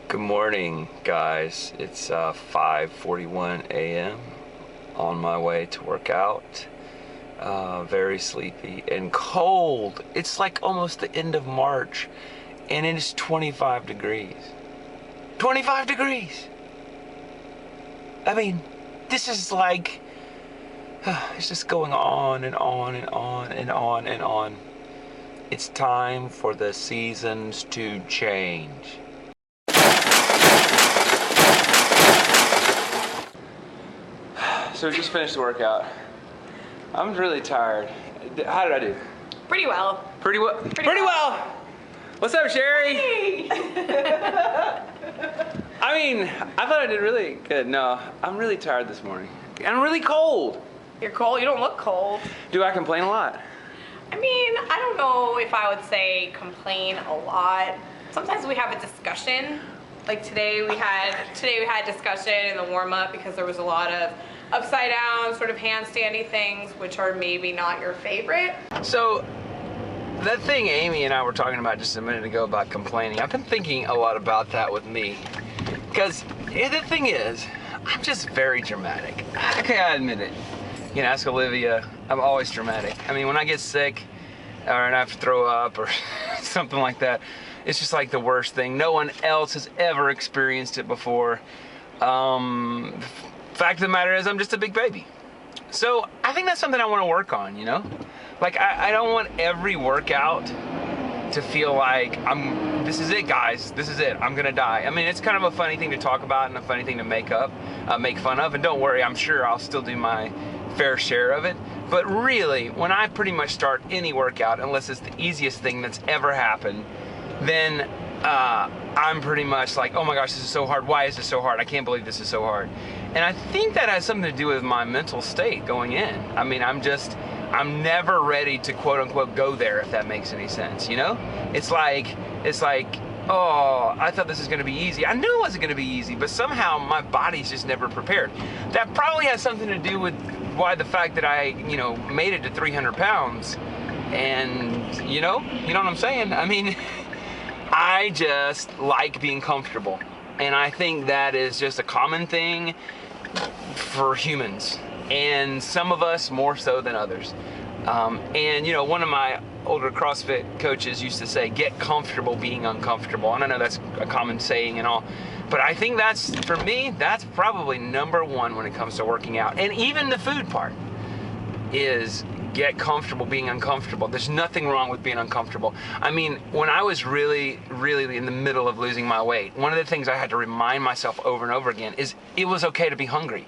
Good morning, guys. It's 5:41 a.m. on my way to work out. Very sleepy and cold. It's like almost the end of March and it is 25 degrees. 25 degrees! I mean, this is like, it's just going on and on and on and on and on. It's time for the seasons to change. So we just finished the workout. I'm really tired. How did I do? Pretty well. Pretty well. Pretty well. What's up, Sherry? Hey. I mean, I thought I did really good. No, I'm really tired this morning. I'm really cold. You're cold? You don't look cold. Do I complain a lot? I mean, I don't know if I would say complain a lot. Sometimes we have a discussion. Like today we had discussion in the warm-up because there was a lot of upside down sort of handstandy things which are maybe not your favorite. So that thing Amy and I were talking about just a minute ago about complaining, I've been thinking a lot about that with me. Because the thing is, I'm just very dramatic. Okay, I admit it. You can ask Olivia, I'm always dramatic. I mean, when I get sick or I have to throw up or something like that, it's just like the worst thing. No one else has ever experienced it before. Fact of the matter is, I'm just a big baby. So I think that's something I want to work on, you know? Like, I don't want every workout to feel like this is it, guys. This is it. I'm gonna die. I mean, it's kind of a funny thing to talk about and a funny thing to make fun of. And don't worry, I'm sure I'll still do my fair share of it. But really, when I pretty much start any workout, unless it's the easiest thing that's ever happened, then I'm pretty much like, oh my gosh, this is so hard. Why is this so hard? I can't believe this is so hard. And I think that has something to do with my mental state going in. I mean, I'm never ready to quote unquote go there, if that makes any sense, you know? It's like, oh, I thought this was gonna be easy. I knew it wasn't gonna be easy, but somehow my body's just never prepared. That probably has something to do with why the fact that I, made it to 300 pounds. And, you know what I'm saying? I mean, I just like being comfortable. And I think that is just a common thing for humans. And some of us more so than others. And one of my older CrossFit coaches used to say, get comfortable being uncomfortable. And I know that's a common saying and all, but I think for me, that's probably number one when it comes to working out. And even the food part is get comfortable being uncomfortable. There's nothing wrong with being uncomfortable. I mean, when I was really, really in the middle of losing my weight, one of the things I had to remind myself over and over again is it was okay to be hungry.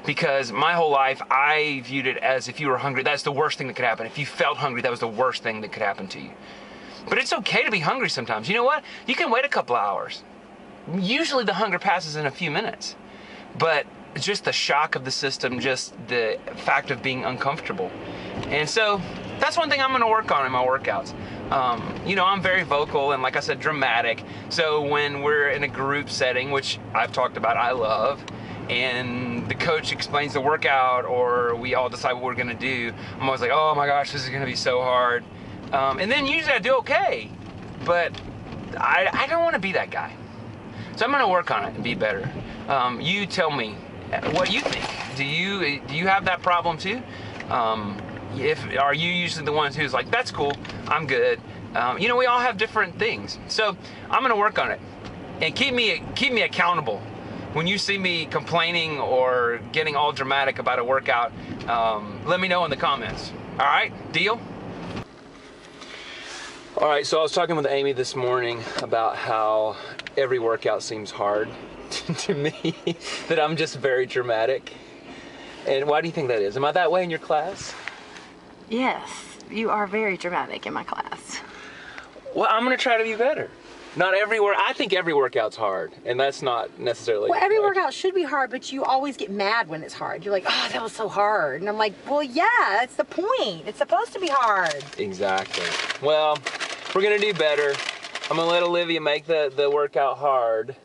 Because my whole life, I viewed it as if you were hungry, that's the worst thing that could happen. If you felt hungry, that was the worst thing that could happen to you. But it's okay to be hungry sometimes. You know what? You can wait a couple hours. Usually the hunger passes in a few minutes. But just the shock of the system, just the fact of being uncomfortable. And so that's one thing I'm gonna work on in my workouts. I'm very vocal and, like I said, dramatic. So when we're in a group setting, which I've talked about, I love, and the coach explains the workout or we all decide what we're gonna do, I'm always like, oh my gosh, this is gonna be so hard. And then usually I do okay, but I don't wanna be that guy. So I'm gonna work on it and be better. You tell me what you think. Do you have that problem too? Are you usually the ones who's like, that's cool, I'm good. We all have different things. So I'm gonna work on it and keep me accountable. When you see me complaining or getting all dramatic about a workout, let me know in the comments. All right, deal? All right, so I was talking with Amy this morning about how every workout seems hard to me, that I'm just very dramatic. And why do you think that is? Am I that way in your class? Yes, you are very dramatic in my class. Well, I'm gonna try to be better. I think every workout's hard, and that's not necessarily. Well, every workout should be hard, but you always get mad when it's hard. You're like, oh, that was so hard. And I'm like, well, yeah, that's the point. It's supposed to be hard. Exactly. Well, we're gonna do better. I'm gonna let Olivia make the workout hard,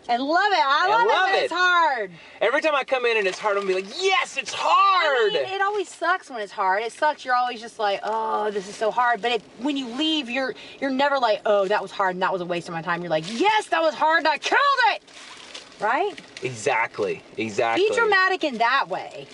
I love it. I love it when it's hard. Every time I come in and it's hard, I'm gonna be like, yes, it's hard. I mean, it always sucks when it's hard. It sucks. You're always just like, oh, this is so hard. But when you leave, you're never like, oh, that was hard and that was a waste of my time. You're like, yes, that was hard and I killed it. Right? Exactly. Be dramatic in that way.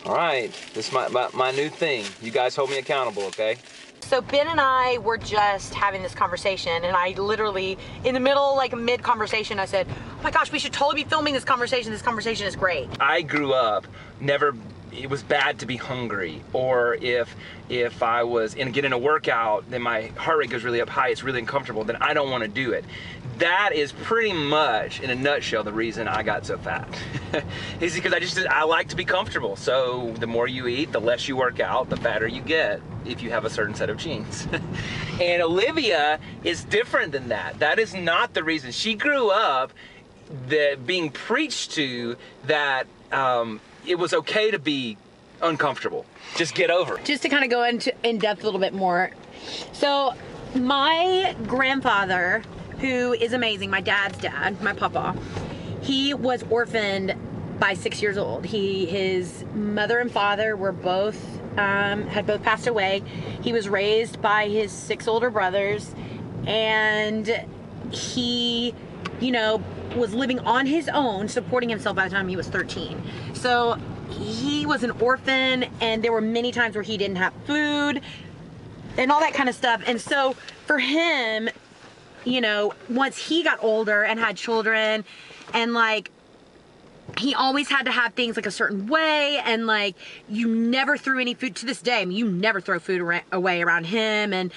All right. This is my new thing. You guys hold me accountable, okay? So Ben and I were just having this conversation, and I literally, in the middle, like mid-conversation, I said, oh my gosh, we should totally be filming this conversation. This conversation is great. I grew up it was bad to be hungry, or if I was getting a workout, then my heart rate goes really up high, it's really uncomfortable, then I don't want to do it. That is pretty much, in a nutshell, the reason I got so fat. Is because I like to be comfortable. So the more you eat, the less you work out, the fatter you get if you have a certain set of genes. And Olivia is different than that. That is not the reason. She grew up being preached to that it was okay to be uncomfortable. Just get over it. Just to kind of go in depth a little bit more. So my grandfather, who is amazing, my dad's dad, my papa, he was orphaned by 6 years old. His mother and father were had both passed away. He was raised by his 6 older brothers, and he, was living on his own, supporting himself by the time he was 13. So he was an orphan, and there were many times where he didn't have food and all that kind of stuff. And so for him, once he got older and had children, and he always had to have things like a certain way, and you never threw any food. To this day, I mean, you never throw food away around him. And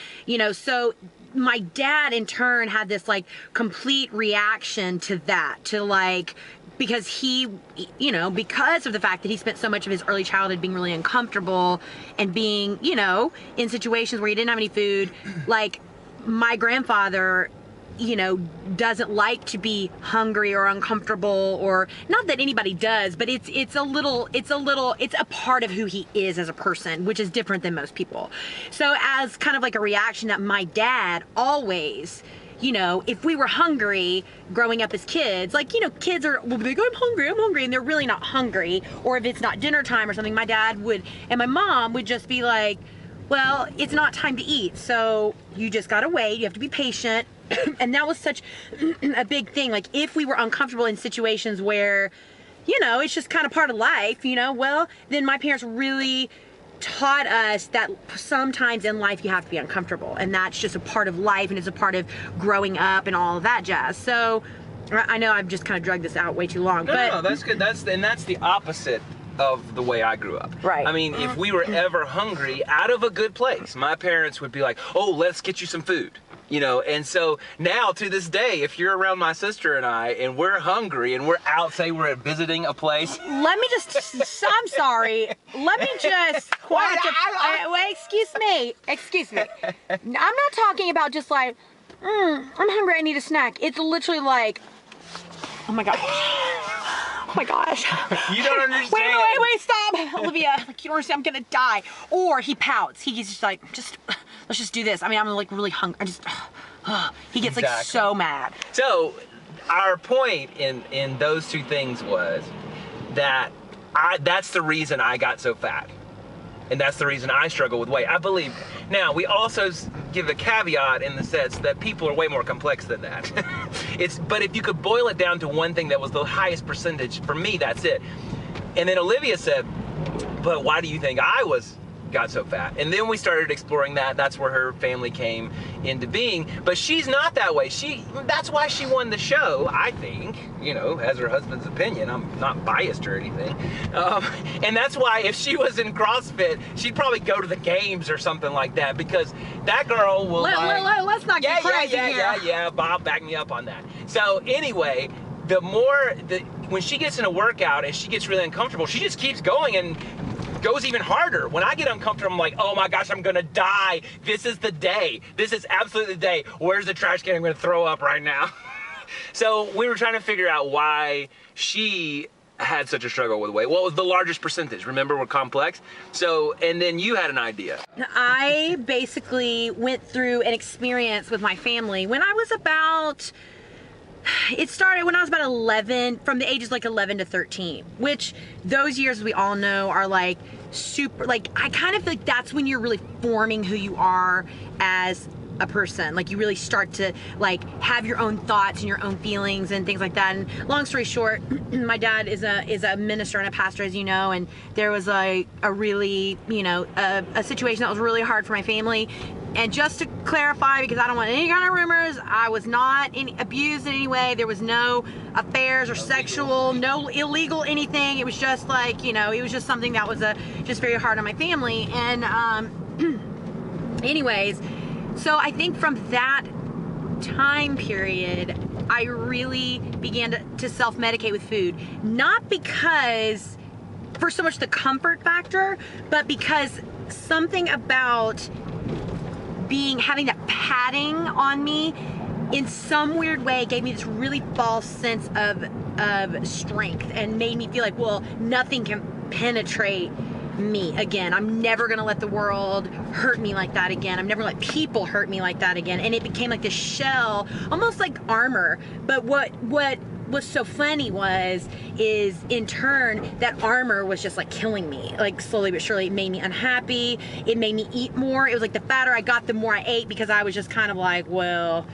so my dad in turn had this complete reaction to that, because he, because of the fact that he spent so much of his early childhood being really uncomfortable and being, in situations where he didn't have any food, my grandfather, doesn't like to be hungry or uncomfortable, or not that anybody does, but it's a part of who he is as a person, which is different than most people. So as kind of a reaction that my dad always, if we were hungry growing up as kids, kids will be like, I'm hungry, and they're really not hungry. Or if it's not dinner time or something, my dad and my mom would just be like, well, it's not time to eat, so you just gotta wait, you have to be patient. And that was such a big thing. If we were uncomfortable in situations where, it's just kind of part of life, well, then my parents really taught us that sometimes in life you have to be uncomfortable, and that's just a part of life, and it's a part of growing up and all of that jazz. So I know I've just kind of dragged this out way too long. No, that's good. That's the opposite of the way I grew up. Right. I mean, if we were ever hungry out of a good place, my parents would be like, oh, let's get you some food. And so now to this day, if you're around my sister and I, and we're hungry and we're out, say we're visiting a place. Let me just, I'm sorry. Let me just, wait, excuse me. I'm not talking about just I'm hungry, I need a snack. It's literally oh my gosh. Oh my gosh. You don't understand. Wait, stop. Olivia, you don't understand, I'm gonna die. Or he pouts. He's just let's just do this. I mean, I'm really hungry. He gets exactly. So mad. So our point in those two things was that that's the reason I got so fat. And that's the reason I struggle with weight. I believe. Now, we also give a caveat in the sense that people are way more complex than that. But if you could boil it down to one thing that was the highest percentage, for me, that's it. And then Olivia said, but why do you think I got so fat? And then we started exploring that. That's where her family came into being. But she's not that way. That's why she won the show, I think, as her husband's opinion. I'm not biased or anything. And that's why if she was in CrossFit, she'd probably go to the games or something like that, because that girl will let's not get crazy here. Yeah, Bob, back me up on that. So anyway, when she gets in a workout and she gets really uncomfortable, she just keeps going and goes even harder. When I get uncomfortable, I'm like, oh my gosh, I'm gonna die. This is the day. This is absolutely the day. Where's the trash can? I'm gonna throw up right now. So we were trying to figure out why she had such a struggle with weight. What was the largest percentage? Remember, we're complex. So, and then you had an idea. I basically went through an experience with my family when I was about It started when I was about 11, from the ages like 11 to 13, which those years we all know are like super, like I kind of feel like that's when you're really forming who you are as a person. Like you really start to like have your own thoughts and your own feelings and things like that. And long story short, my dad is a minister and a pastor, as you know, and there was a really, you know, a situation that was really hard for my family. And just to clarify, because I don't want any kind of rumors, I was not abused in any way. There was no affairs or sexual, no illegal anything. It was just like, you know, it was just something that was just very hard on my family. And anyways, so I think from that time period, I really began to self-medicate with food. Not because, for so much the comfort factor, but because something about having that padding on me in some weird way gave me this really false sense of strength and made me feel like, well, nothing can penetrate me again. I'm never gonna let the world hurt me like that again. I'm never gonna let people hurt me like that again. And it became like this shell, almost like armor. But what was so funny is in turn that armor was just like killing me, like slowly but surely. It made me unhappy. It made me eat more. It was like the fatter I got, the more I ate, because I was just kind of like, well,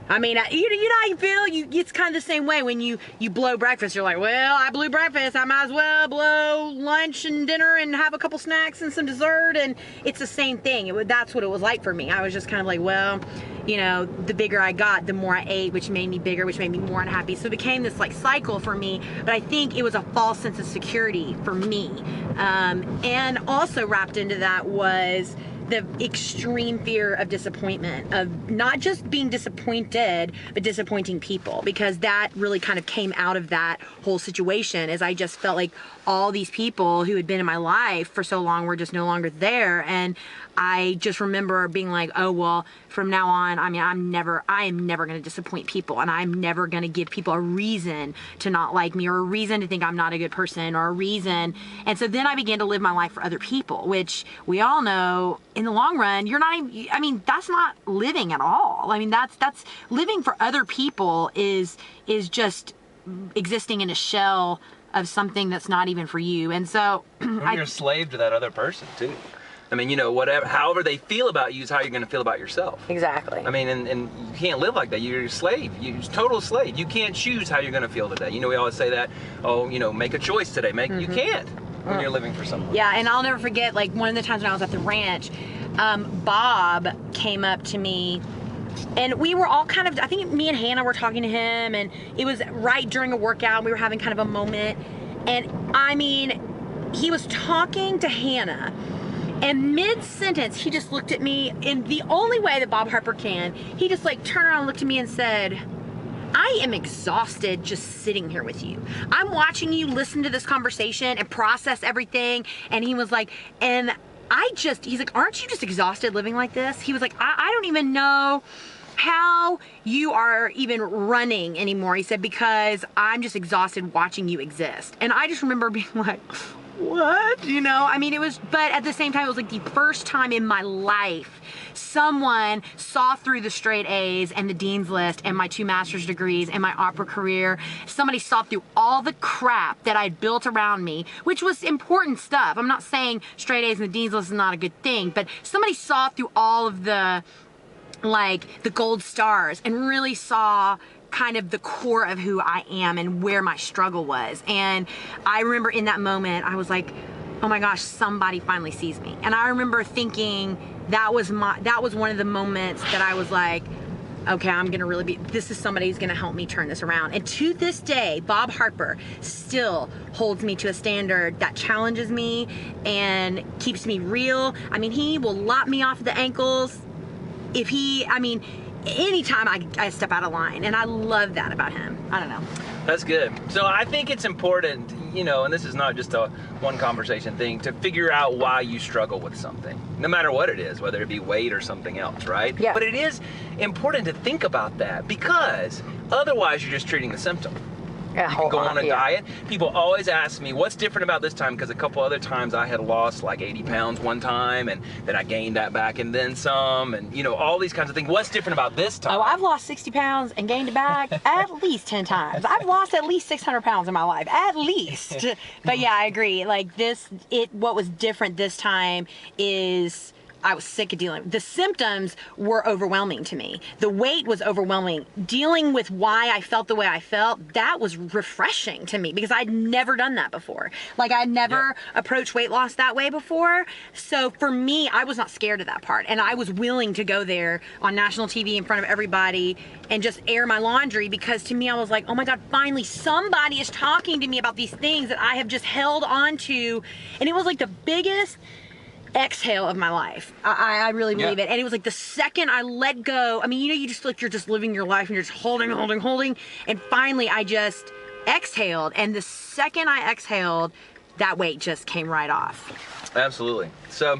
I mean, you know how you feel? It's kind of the same way when you blow breakfast. You're like, well, I blew breakfast. I might as well blow lunch and dinner and have a couple snacks and some dessert. And it's the same thing. That's what it was like for me. I was just kind of like, well, you know, the bigger I got, the more I ate, which made me bigger, which made me more unhappy. So it became this like cycle for me. But I think it was a false sense of security for me. And also wrapped into that was the extreme fear of disappointment, of not just being disappointed, but disappointing people, because that really kind of came out of that whole situation, as I just felt like all these people who had been in my life for so long were just no longer there. And I just remember being like, oh, well, from now on, I mean, I am never going to disappoint people, and I'm never going to give people a reason to not like me, or a reason to think I'm not a good person, or a reason. And so then I began to live my life for other people, which we all know in the long run, you're not even, I mean, that's not living at all. I mean, that's living for other people is just existing in a shell of something that's not even for you. And so you're a slave to that other person too. I mean, you know, however they feel about you is how you're going to feel about yourself. Exactly. I mean, and you can't live like that. You're a slave. You're a total slave. You can't choose how you're going to feel today. You know, we always say that, oh, you know, make a choice today. You can't when you're living for someone. Yeah, and I'll never forget, like, one of the times when I was at the ranch, Bob came up to me, and we were all kind of, I think me and Hannah were talking to him, and it was right during a workout. We were having kind of a moment, and I mean, he was talking to Hannah, and mid-sentence, he just looked at me in the only way that Bob Harper can. He just like turned around and looked at me and said, I am exhausted just sitting here with you. I'm watching you listen to this conversation and process everything. And he was like, and he's like, aren't you just exhausted living like this? He was like, I don't even know how you are even running anymore. He said, because I'm just exhausted watching you exist. And I just remember being like, what? You know, I mean, but at the same time, it was like the first time in my life someone saw through the straight A's and the dean's list and my 2 master's degrees and my opera career. Somebody saw through all the crap that I'd built around me, which was important stuff. I'm not saying straight A's and the dean's list is not a good thing, but somebody saw through all of the gold stars and really saw kind of the core of who I am and where my struggle was. And I remember in that moment, I was like, oh my gosh, somebody finally sees me. And I remember thinking that was one of the moments that I was like, okay, I'm gonna really this is somebody who's gonna help me turn this around. And to this day, Bob Harper still holds me to a standard that challenges me and keeps me real. I mean, he will lop me off the ankles anytime I step out of line, and I love that about him. I don't know. That's good. So I think it's important, you know, and this is not just a one conversation thing, to figure out why you struggle with something, no matter what it is, whether it be weight or something else, right? Yeah. But it is important to think about that, because otherwise you're just treating the symptom. Yeah, You can go on a yeah. diet. People always ask me, what's different about this time? Because a couple other times I had lost like 80 pounds one time, and then I gained that back and then some, and you know, all these kinds of things. What's different about this time? Oh, I've lost 60 pounds and gained it back at least 10 times. I've lost at least 600 pounds in my life, at least. But yeah, I agree. Like what was different this time is I was sick of dealing. The symptoms were overwhelming to me. The weight was overwhelming. Dealing with why I felt the way I felt, that was refreshing to me because I'd never done that before. Like I'd never approached weight loss that way before. So for me, I was not scared of that part. And I was willing to go there on national TV in front of everybody and just air my laundry because to me, I was like, oh my God, finally somebody is talking to me about these things that I have just held on to. And it was like the biggest exhale of my life. I really believe it. And it was like the second I let go, I mean, you know, you just feel like you're just living your life and you're just holding. And finally I just exhaled. And the second I exhaled, that weight just came right off. Absolutely. So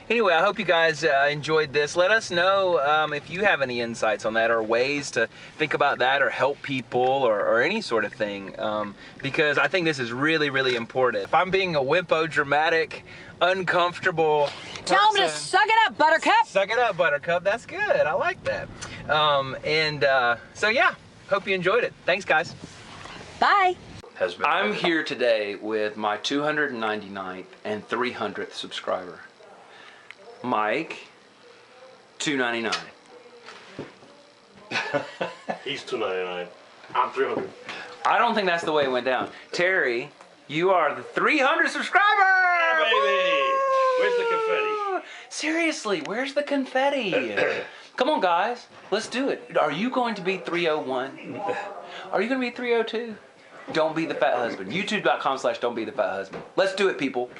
anyway, I hope you guys enjoyed this. Let us know if you have any insights on that or ways to think about that or help people or any sort of thing, because I think this is really, really important. If I'm being a wimpo, dramatic, uncomfortable Tell them to suck it up, Buttercup. Suck it up, Buttercup. That's good. I like that. So yeah, hope you enjoyed it. Thanks, guys. Bye. I'm here today with my 299th and 300th subscriber. Mike, 299. He's 299. I'm 300. I don't think that's the way it went down. Terry, you are the 300 subscriber! Yeah, baby! Where's the confetti? Seriously, where's the confetti? Come on, guys. Let's do it. Are you going to be 301? Are you going to be 302? Don't be the fat husband. YouTube.com/don't be the fat husband. Let's do it, people.